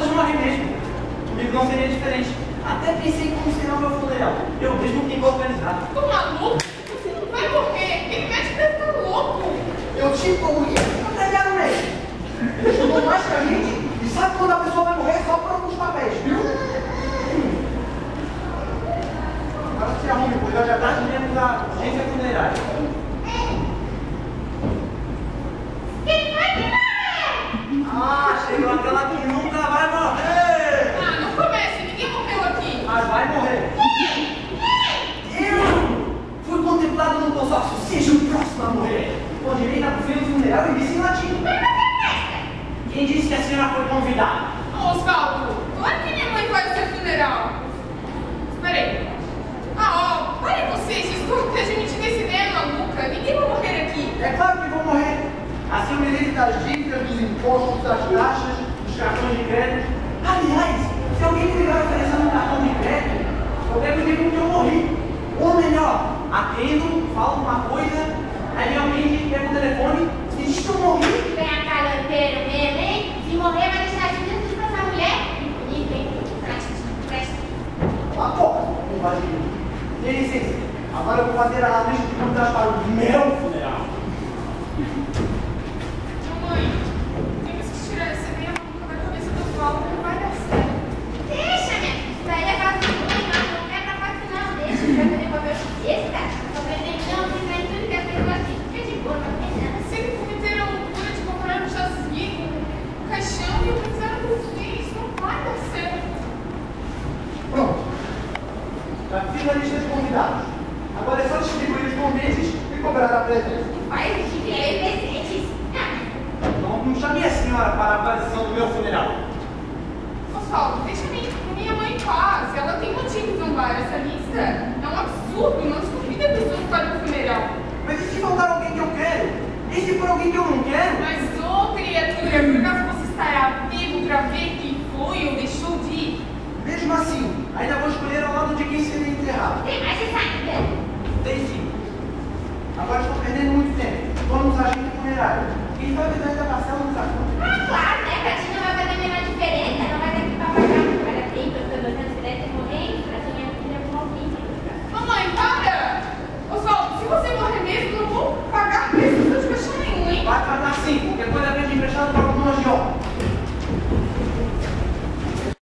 todos morrem mesmo. Comigo não seria diferente. Até pensei em como será o meu funeral. Eu mesmo tenho que organizar. Tô maluco? Você não vai morrer. Aquele médico deve estar louco. Eu tipo o ia entregar no médico. Ele estudou mais que a gente e sabe quando a pessoa vai morrer só por alguns papéis, viu? Agora se arrume, pois hoje à tarde viemos à agência funerária. Quem vai morrer? Ah, chegou aquela que nunca vai morrer! Ah, não comece. Ninguém morreu aqui. Mas vai morrer. Eu fui contemplado no consórcio. Seja o próximo a morrer. Com direito a buffet no funeral e disse em latim. Quem disse que a senhora foi convidada? Ô, Osvaldo, claro que minha mãe vai ao seu funeral. Espera aí. Olha vocês, escuta, a gente tem essa ideia maluca. Ninguém vai morrer aqui. É claro que vou morrer. Assim eu me livro das dívidas, dos impostos, das taxas, dos cartões de crédito. Aliás, se alguém me ligar oferecendo um cartão de crédito, eu devo dizer que eu morri. Ou melhor, atendo, falo uma coisa, aí vem alguém que pega o telefone e diz que eu morri. Vem a calanteiro mesmo, hein? Se morrer, vai deixar de tudo pra essa mulher? Bonito, hein? Presta. Uma porra, não vai de mim. Dê licença, agora eu vou fazer a lista de contas para o meu funeral. Mamãe, temos que tirar essa ideia maluca da cabeça do Osvaldo. Não vai dar certo. Deixa, minha filha. Isso daí é caso de mãe, não quer pra parte não. Deixa, vai fazer papel esse, cara. Só pretensão, que vai tudo que é feito aqui. Fica de boa, não tem nada. Se eles cometeram a loucura de comprar um chassi, um caixão e utilizaram por isso não vai dar certo. Pronto. Já fiz a lista de convidados. Agora é só distribuir os convites e cobrar a presença. Vai exigir presentes. Não chame a senhora para a aparição do meu funeral. Osvaldo, deixa minha mãe em paz. Ela tem motivo de zombar. Essa lista é um absurdo. Não se convida pessoas para o funeral. Mas e se faltar alguém que eu quero? E se for alguém que eu não quero? Mas, ô criatura, por causa